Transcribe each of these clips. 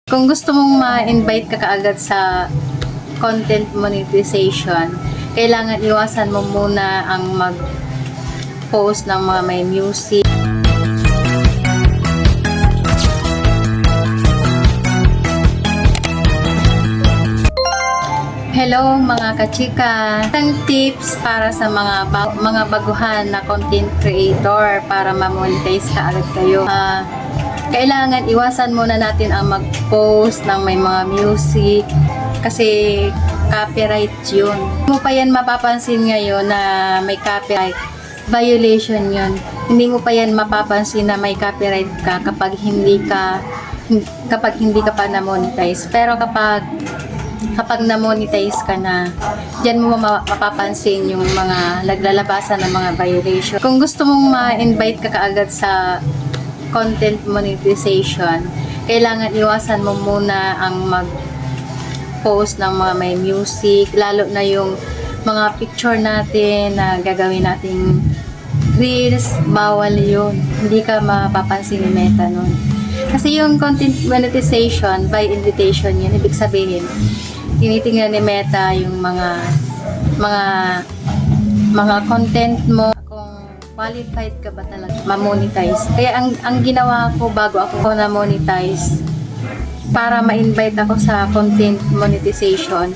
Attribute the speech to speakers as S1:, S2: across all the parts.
S1: Kung gusto mong ma-invite ka kaagad sa content monetization, kailangan iwasan mo muna ang mag-post ng mga may music. Hello mga kachika! Isang tips para sa mga baguhan na content creator para ma-monetize kaagad kayo. Kailangan iwasan muna natin ang mag-post ng may mga music kasi copyright yun. Hindi mo pa yan mapapansin ngayon na may copyright violation yun. Hindi mo pa yan mapapansin na may copyright ka kapag hindi ka pa na-monetize. Pero kapag na-monetize ka na, dyan mo mapapansin yung mga naglalabasan ng mga violation. Kung gusto mong ma-invite ka kaagad sa content monetization, kailangan iwasan mo muna ang mag-post ng mga may music, lalo na yung mga picture natin na gagawin nating reels, bawal yun. Hindi ka mapapansin ni Meta nun. Kasi yung content monetization by invitation, yun ibig sabihin tinitingnan ni Meta yung mga content mo, qualified ka ba talaga ma-monetize. Kaya ang ginawa ko bago ako na-monetize, para ma-invite ako sa content monetization,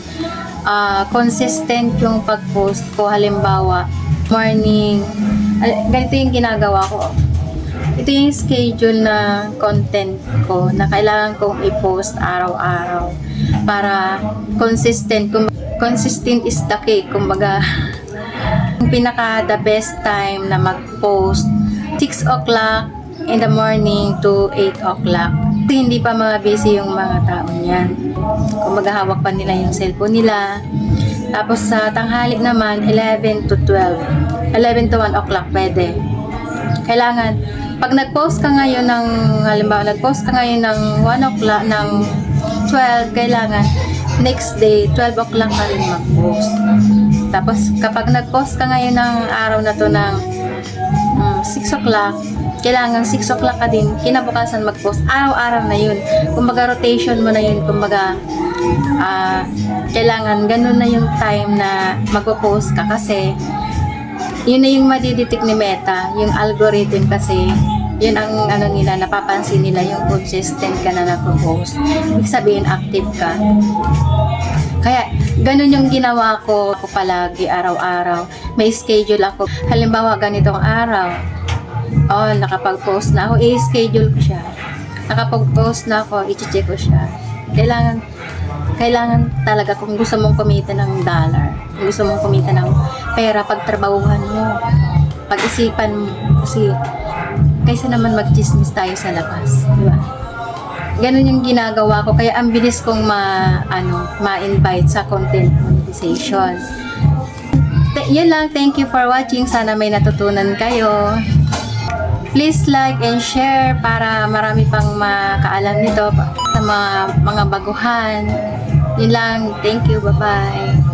S1: consistent yung pag-post ko. Halimbawa, morning, ganito yung ginagawa ko. Ito yung schedule na content ko na kailangan kong i-post araw-araw para consistent. Consistent is the key, kumbaga. Pinaka the best time na mag-post 6 o'clock in the morning to 8 o'clock. Kasi hindi pa mga busy yung mga tao niyan. Kung maghahawak pa nila yung cellphone nila. Tapos sa tanghali naman 11 to 12. 11 to 1 o'clock pwede. Kailangan pag nag-post ka ngayon ng halimbawa nag-post ka ngayon ng 1 o'clock ng 12, kailangan next day 12 o'clock ka rin mag-post. Tapos, kapag nag-post ka ngayon ng araw na to ng 6 o'clock, kailangan 6 o'clock ka din, kinabukasan mag-post. Araw-araw na yun. Kumbaga, rotation mo na yun. Kumbaga, kailangan ganun na yung time na mag-post ka kasi yun na yung madidetect ni Meta, yung algorithm kasi yun ang nila, napapansin nila yung consistent ka na nag-post. Ibig sabihin, active ka. Kaya, ganun yung ginawa ko palagi, araw-araw. May schedule ako. Halimbawa, ganitong araw. Nakapag-post na ako, i-schedule ko siya. Nakapag-post na ako, i-check ko siya. Kailangan talaga kung gusto mong kumita ng dollar, kung gusto mong kumita ng pera, pagtrabahuhan mo, pag-isipan mo. Kasi, kaysa naman mag-chismis tayo sa labas. Diba? Ganun yung ginagawa ko. Kaya ang bilis kong ma-invite sa content monetization. Yan lang. Thank you for watching. Sana may natutunan kayo. Please like and share para marami pang makaalam nito sa mga baguhan. Yun lang. Thank you. Bye-bye.